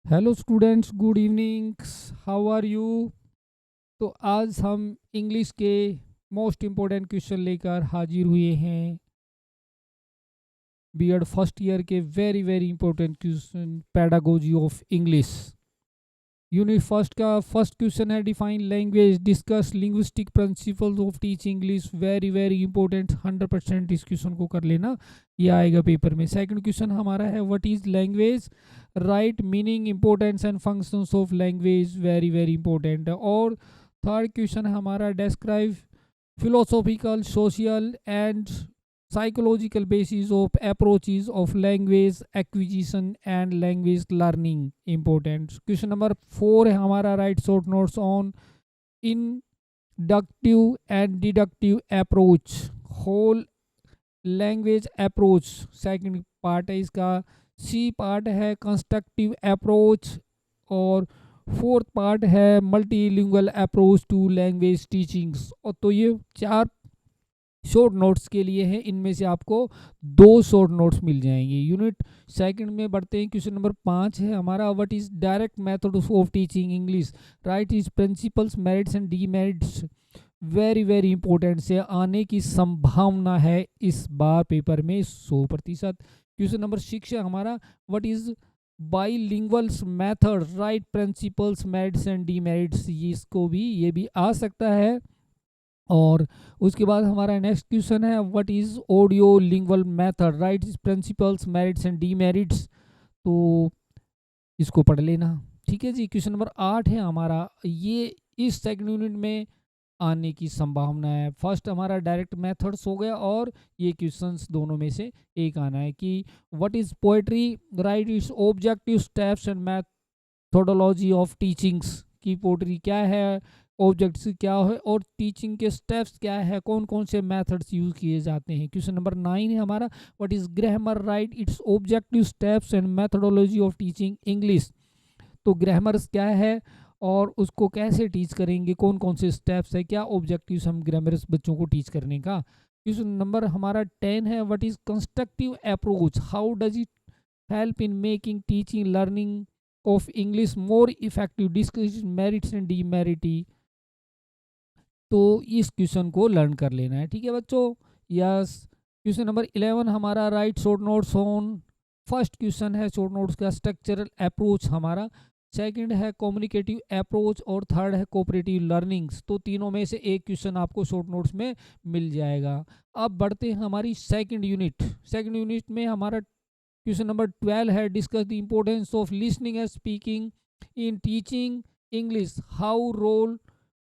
Hello students, good evenings. How are you? तो आज हम इंग्लिश के मोस्ट इम्पोर्टेंट क्वेश्चन लेकर हाजिर हुए हैं। बीएड फर्स्ट ईयर के very very important question, pedagogy of English. Unit first का फर्स्ट क्वेश्चन है, define language, discuss linguistic principles of teaching English. Very very important, 100% इस क्वेश्चन को कर लेना, ये आएगा पेपर में। सेकंड क्वेश्चन हमारा है, what is language, right meaning, importance and functions of language. Very very important है। और थर्ड क्वेश्चन है हमारा, describe philosophical, social and psychological basis of approaches of language acquisition and language learning। important question number 4 है हमारा, write short notes on inductive and deductive approach, whole language approach. Second part है इसका। C part है constructive approach. और fourth part है multilingual approach to language teachings. और तो ये चार शॉर्ट नोट्स के लिए हैं, इनमें से आपको 2 शॉर्ट नोट्स मिल जाएंगे। यूनिट सेकंड में बढ़ते हैं। क्वेश्चन नंबर 5 है हमारा, what is direct method of teaching English, right is principles, merits and demerits. Very very important से आने की संभावना है इस बार पेपर में 100%। क्वेश्चन नंबर 6 है हमारा, what is bilinguals method, right principles, merits and demerits. ये भी आ सकता है। और उसके बाद हमारा नेक्स्ट क्वेश्चन है, what is audio lingual method, right principles, merits and demerits. तो इसको पढ़ लेना, ठीक है जी। क्वेश्चन नंबर 8 है हमारा, ये इस सेकंड यूनिट में आने की संभावना है। फर्स्ट हमारा डायरेक्ट मेथड्स हो गया, और ये क्वेश्चंस दोनों में से एक आना है कि what is poetry, right it's objective steps and methodology of teachings. की पोएट्री क्या है, ऑब्जेक्ट्स क्या है, और टीचिंग के स्टेप्स क्या है, कौन कौन से मेथड्स यूज किए जाते हैं। क्वेश्चन नंबर 9 है हमारा, what is grammar, right it's objective steps and methodology of teaching English. तो ग्रामर क्या है और उसको कैसे टीच करेंगे, कौन कौन से स्टेप्स है, क्या ऑब्जेक्टिव्स हम ग्रामर बच्चों को टीच करने का। क्वेश्चन नंबर हमारा 10 है, what is constructive approach, how does it help in making teaching learning of English more effective, discuss merits and demerits. तो इस क्वेश्चन को लर्न कर लेना है, ठीक है बच्चों। यस। क्वेश्चन नंबर 11 हमारा, write short notes on. First question है शॉर्ट नोट्स का स्ट्रक्चरल अप्रोच हमारा, सेकंड है कम्युनिकेटिव अप्रोच, और थर्ड है कोऑपरेटिव लर्निंग्स। तो तीनों में से एक क्वेश्चन आपको शॉर्ट नोट्स में मिल जाएगा। अब बढ़ते हैं हमारी सेकंड यूनिट। सेकंड यूनिट में हमारा क्वेश्चन नंबर 12 है, discuss the importance of listening and speaking in teaching English, how role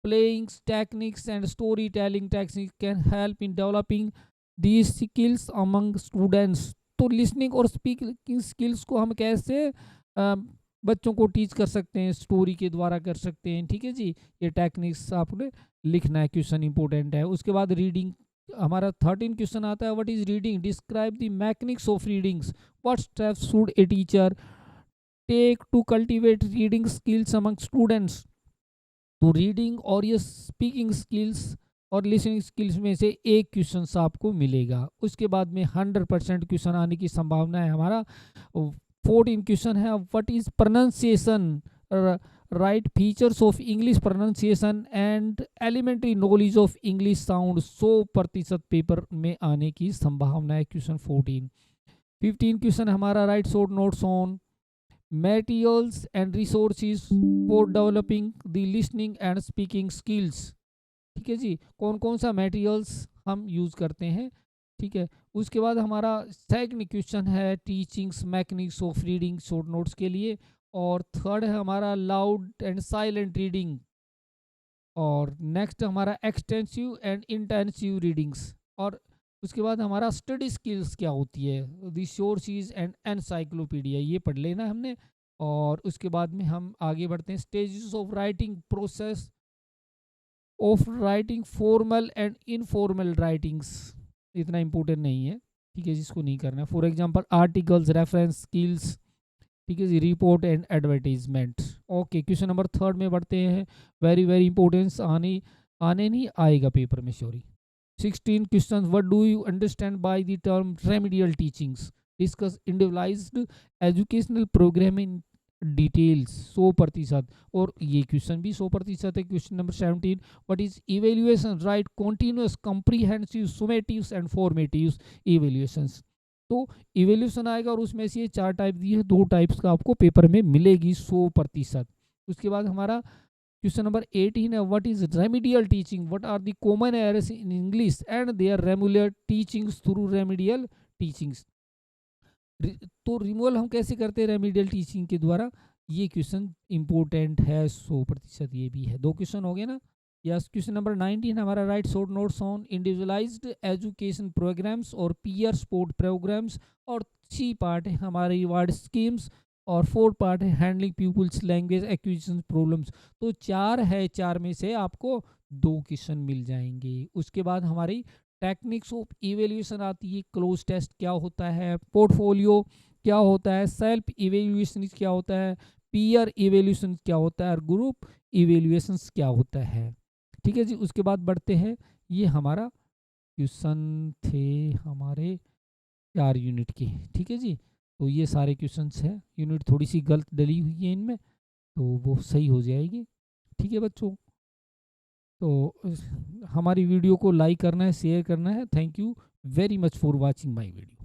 playing techniques and storytelling techniques can help in developing these skills among students। तो listening और speaking skills को हम कैसे बच्चों को टीच कर सकते हैं, स्टोरी के द्वारा कर सकते हैं, ठीक है जी। ये टेक्निक्स आपने लिखना है, क्वेश्चन इंपॉर्टेंट है। उसके बाद रीडिंग हमारा 13 क्वेश्चन आता है, what is reading, describe the mechanics of readings, what steps should a teacher take to cultivate reading skills among students. तो रीडिंग और ये स्पीकिंग स्किल्स और लिसनिंग स्किल्स में से एक क्वेश्चन आपको मिलेगा। उसके बाद में 100% क्वेश्चन आने की संभावना है हमारा। 14 क्वेश्चन है, what is pronunciation, write features of English pronunciation and elementary knowledge of English sound. 100% paper में आने की संभावना है क्वेश्चन 14। 15 क्वेश्चन हमारा, write short notes on materials and resources for developing the listening and speaking skills। ठीक है जी, कौन कौन सा मटेरियल्स हम यूज करते हैं, ठीक है। उसके बाद हमारा सेकंड क्वेश्चन है, teachings mechanics of reading short notes के लिए। और थर्ड है हमारा, लाउड एंड साइलेंट रीडिंग। और नेक्स्ट हमारा, एक्सटेंसिव एंड इंटेंसिव रीडिंग्स। और उसके बाद हमारा स्टडी स्किल्स क्या होती है, रिसोर्सेज एंड एनसाइक्लोपीडिया, ये पढ़ लेना हमने। और उसके बाद में हम आगे बढ़ते हैं, stages of writing, process of writing formal and informal writings. इतना इंपॉर्टेंट नहीं है, ठीक है, जिसको नहीं करना है। For example articles, reference, skills, ठीक है जी, report and advertisement. Okay, question number 3 में बढ़ते हैं। वेरी वेरी इंपॉर्टेंस, आने नहीं आएगा पेपर में, sorry. 16 question, what do you understand by the term remedial teachings, discuss individualised educational programme in details 100%। और ये क्वेश्चन भी 100% है। Question number 17, what is evaluation, right continuous comprehensive summatives and formatives evaluations. तो evaluation आएगा और उसमें से ये 4 टाइप दिए हैं, 2 टाइप्स का आपको पेपर में मिलेगी 100%। उसके बाद हमारा क्वेश्चन नंबर 18 है, what is remedial teaching, what are the common errors in English and their remedial teachings through remedial teachings. तो रिमूवल हम कैसे करते हैं रेमिडियल टीचिंग के द्वारा, ये क्वेश्चन इंपॉर्टेंट है 100%। ये भी है, 2 क्वेश्चन हो गए ना। यस, क्वेश्चन नंबर 19 हमारा, write short notes on individualised education programmes और पीयर सपोर्ट प्रोग्राम्स। और 3 पार्ट है हमारे रिवार्ड स्कीम्स, और 4 पार्ट है handling people's language acquisition problems. तो 4 है, 4 में से आपको 2 क्वेश्चन मिल जाएंगे। उसके बाद हमारी टेक्निक्स ऑफ इवेल्यूशन आती है, क्लोज टेस्ट क्या होता है, पोर्टफोलियो क्या होता है, सेल्फ इवेल्यूशन क्या होता है, पीयर इवेल्यूशन क्या होता है, और ग्रुप इवेल्यूशन क्या होता है। ठीक है जी। उसके बाद बढ़ते हैं, ये हमारा क्वेश्चन थे हमारे 4 यूनिट के। ठीक है जी। तो ये सारे क्वेश्चंस हैं, यूनिट थोड़ी सी गलत डली हुई है इनमें, तो वो सही हो जाएगी। ठीक है बच्चों। तो हमारी वीडियो को लाइक करना है, शेयर करना है। Thank you very much for watching my video.